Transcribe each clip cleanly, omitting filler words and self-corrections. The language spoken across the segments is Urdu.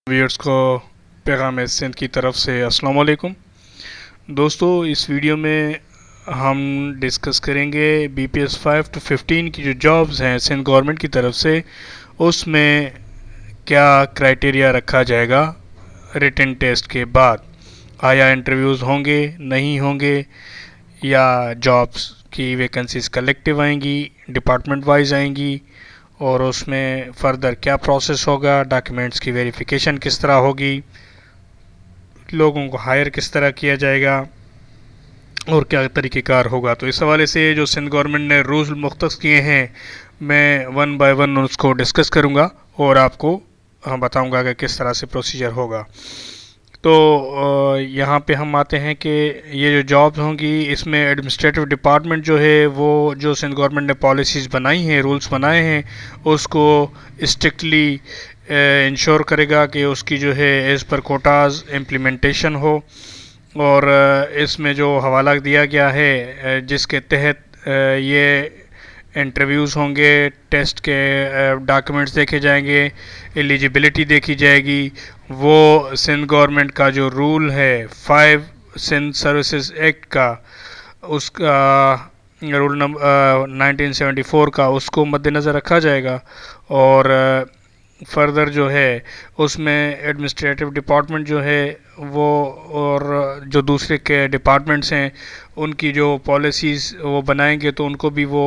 ویئرس کو پیغام سندھ کی طرف سے السلام علیکم دوستو. اس ویڈیو میں ہم ڈسکس کریں گے بی پی ایس 5 to 15 کی جو جابز ہیں سندھ گورنمنٹ کی طرف سے، اس میں کیا کرائٹیریا رکھا جائے گا ریٹن ٹیسٹ کے بعد. آیا انٹرویوز ہوں گے، نہیں ہوں گے، یا جابز کی ویکنسیز کلیکٹیو آئیں گی، ڈپارٹمنٹ وائز آئیں گی، اور اس میں فردر کیا پروسیس ہوگا، ڈاکیومنٹس کی ویریفیکیشن کس طرح ہوگی، لوگوں کو ہائر کس طرح کیا جائے گا، اور کیا طریقہ کار ہوگا. تو اس حوالے سے جو سندھ گورنمنٹ نے رولز مختص کیے ہیں، میں ون بائی ون اس کو ڈسکس کروں گا اور آپ کو بتاؤں گا کہ کس طرح سے پروسیجر ہوگا. تو یہاں پہ ہم آتے ہیں کہ یہ جو جابز ہوں گی، اس میں ایڈمنسٹریٹو ڈپارٹمنٹ جو ہے وہ جو سندھ گورنمنٹ نے پالیسیز بنائی ہیں، رولز بنائے ہیں، اس کو اسٹرکٹلی انشور کرے گا کہ اس کی جو ہے ایز پر کوٹاز امپلیمنٹیشن ہو. اور اس میں جو حوالہ دیا گیا ہے جس کے تحت یہ انٹرویوز ہوں گے، ٹیسٹ کے ڈاکیومنٹس دیکھے جائیں گے، ایلیجیبلٹی دیکھی جائے گی، وہ سندھ گورنمنٹ کا جو رول ہے 5 سندھ سروسز ایکٹ کا، اس کا رول نمبر 1974 کا، اس کو مد نظر رکھا جائے گا. اور فردر جو ہے اس میں ایڈمنسٹریٹو ڈپارٹمنٹ جو ہے وہ اور جو دوسرے کے ڈپارٹمنٹس ہیں ان کی جو پالیسیز وہ بنائیں گے تو ان کو بھی وہ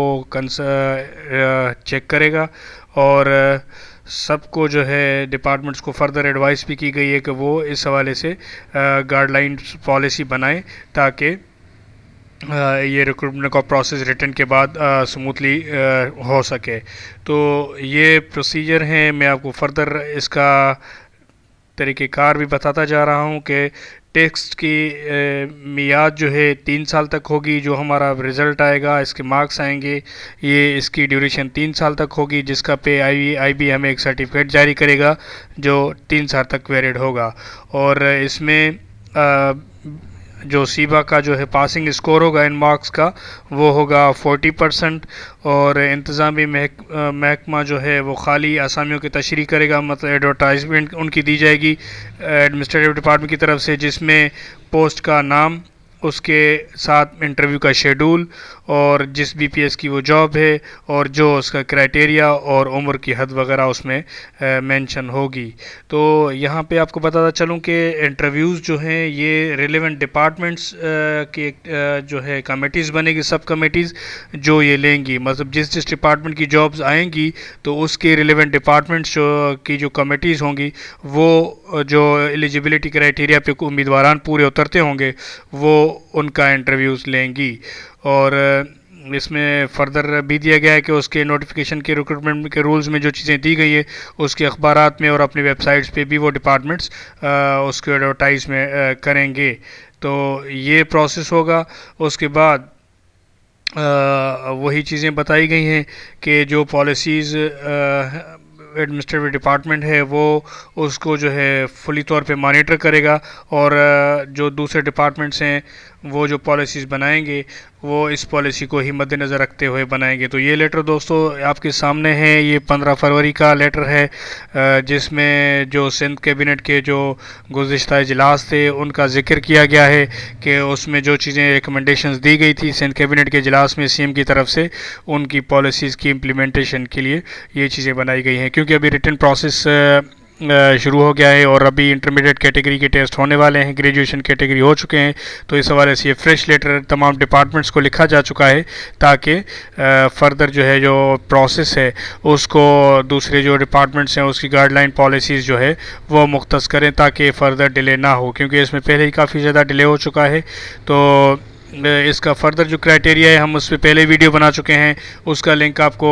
چیک کرے گا. اور سب کو جو ہے ڈپارٹمنٹس کو فردر ایڈوائس بھی کی گئی ہے کہ وہ اس حوالے سے گائیڈ لائن پالیسی بنائیں تاکہ یہ ریکروٹمنٹ کا پروسیس ریٹن کے بعد سموتھلی ہو سکے. تو یہ پروسیجر ہیں. میں آپ کو فردر اس کا طریقہ کار بھی بتاتا جا رہا ہوں کہ ٹیسٹ کی میعاد جو ہے 3 سال تک ہوگی. جو ہمارا رزلٹ آئے گا، اس کے مارکس آئیں گے، یہ اس کی ڈیوریشن 3 سال تک ہوگی، جس کا پہ آئی بی ہمیں ایک سرٹیفکیٹ جاری کرے گا جو 3 سال تک ویلڈ ہوگا. اور اس میں جو سیبا کا جو ہے پاسنگ اسکور ہوگا ان مارکس کا، وہ ہوگا 40%. اور انتظامی محکمہ جو ہے وہ خالی اسامیوں کی تشریح کرے گا، مطلب ایڈورٹائزمنٹ ان کی دی جائے گی ایڈمنسٹریٹو ڈپارٹمنٹ کی طرف سے، جس میں پوسٹ کا نام، اس کے ساتھ انٹرویو کا شیڈول، اور جس بی پی ایس کی وہ جاب ہے، اور جو اس کا کرائٹیریا اور عمر کی حد وغیرہ اس میں مینشن ہوگی. تو یہاں پہ آپ کو بتاتا چلوں کہ انٹرویوز جو ہیں یہ ریلیونٹ ڈپارٹمنٹس کے جو ہے کمیٹیز بنے گی، سب کمیٹیز جو یہ لیں گی، مطلب جس ڈپارٹمنٹ کی جابز آئیں گی تو اس کے ریلیونٹ ڈپارٹمنٹس کی جو کمیٹیز ہوں گی، وہ جو ایلیجیبلٹی کرائٹیریا پہ امیدواران پورے اترتے ہوں گے وہ ان کا انٹرویوز لیں گی. اور اس میں فردر بھی دیا گیا ہے کہ اس کے نوٹیفیکیشن کے ریکروٹمنٹ کے رولز میں جو چیزیں دی گئی ہے اس کے اخبارات میں اور اپنی ویب سائٹس پہ بھی وہ ڈپارٹمنٹس اس کو ایڈورٹائز میں کریں گے. تو یہ پروسیس ہوگا. اس کے بعد وہی چیزیں بتائی گئی ہیں کہ جو پالیسیز ایڈمنسٹریٹو ڈپارٹمنٹ ہے وہ اس کو جو ہے فلی طور پہ مانیٹر کرے گا، اور جو دوسرے ڈپارٹمنٹس ہیں وہ جو پالیسیز بنائیں گے وہ اس پالیسی کو ہی مد نظر رکھتے ہوئے بنائیں گے. تو یہ لیٹر دوستو آپ کے سامنے ہے. یہ 15 فروری کا لیٹر ہے، جس میں جو سندھ کیبنٹ کے جو گزشتہ اجلاس تھے ان کا ذکر کیا گیا ہے کہ اس میں جو چیزیں ریکمنڈیشنز دی گئی تھی سندھ کیبنٹ کے اجلاس میں سی ایم کی طرف سے، ان کی پالیسیز کی امپلیمنٹیشن کے لیے یہ چیزیں بنائی گئی ہیں. کیونکہ ابھی ریٹن پروسیس شروع ہو گیا ہے اور ابھی انٹرمیڈیٹ کیٹیگری کے ٹیسٹ ہونے والے ہیں، گریجویشن کیٹیگری ہو چکے ہیں، تو اس حوالے سے یہ فریش لیٹر تمام ڈپارٹمنٹس کو لکھا جا چکا ہے تاکہ فردر جو ہے جو پروسیس ہے اس کو دوسرے جو ڈپارٹمنٹس ہیں اس کی گائیڈ لائن پالیسیز جو ہے وہ مختص کریں تاکہ فردر ڈیلے نہ ہو. کیونکہ اس میں پہلے ہی کافی زیادہ ڈیلے ہو چکا ہے. تو اس کا فردر جو کرائٹیریا ہے ہم اس پہ پہلے ویڈیو بنا چکے ہیں، اس کا لنک آپ کو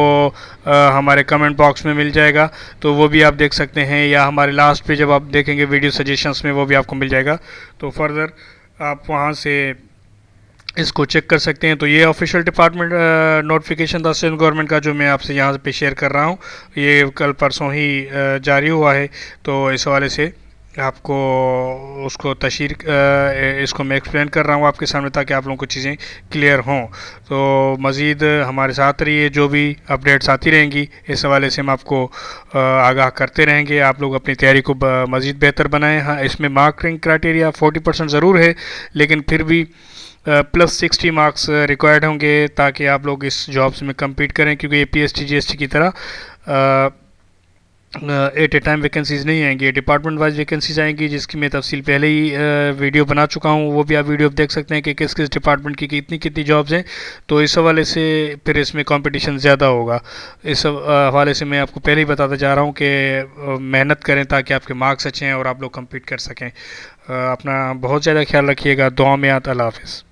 ہمارے کمنٹ باکس میں مل جائے گا، تو وہ بھی آپ دیکھ سکتے ہیں، یا ہمارے لاسٹ پہ جب آپ دیکھیں گے ویڈیو سجیشنز میں وہ بھی آپ کو مل جائے گا. تو فردر آپ وہاں سے اس کو چیک کر سکتے ہیں. تو یہ آفیشیل ڈپارٹمنٹ نوٹیفیکیشن تھا سندھ گورنمنٹ کا جو میں آپ سے یہاں پہ شیئر کر رہا ہوں. یہ کل پرسوں ہی جاری ہوا ہے. تو اس حوالے سے آپ کو اس کو تشہیر اس کو میں ایکسپلین کر رہا ہوں آپ کے سامنے تاکہ آپ لوگوں کو چیزیں کلیئر ہوں. تو مزید ہمارے ساتھ رہیے, جو بھی اپڈیٹس آتی رہیں گی اس حوالے سے ہم آپ کو آگاہ کرتے رہیں گے. آپ لوگ اپنی تیاری کو مزید بہتر بنائیں. ہاں, اس میں مارکنگ کرائٹیریا 40% ضرور ہے, لیکن پھر بھی +60 مارکس ریکوائرڈ ہوں گے تاکہ آپ لوگ اس جابس میں کمپیٹ کریں, کیونکہ یہ PST GST کی طرح ایٹ اے ٹائم ویکنسیز نہیں آئیں گی, یہ ڈپارٹمنٹ وائز ویکنسیز آئیں گی, جس کی میں تفصیل پہلے ہی ویڈیو بنا چکا ہوں. وہ بھی آپ ویڈیو دیکھ سکتے ہیں کہ کس کس ڈپارٹمنٹ کی کتنی جابز ہیں. تو اس حوالے سے پھر اس میں کمپٹیشن زیادہ ہوگا. اس حوالے سے میں آپ کو پہلے ہی بتاتا جا رہا ہوں کہ محنت کریں تاکہ آپ کے مارکس اچھے ہیں اور آپ لوگ کمپیٹ کر سکیں. اپنا بہت زیادہ خیال رکھیے گا. دعا میں یاد. اللہ حافظ.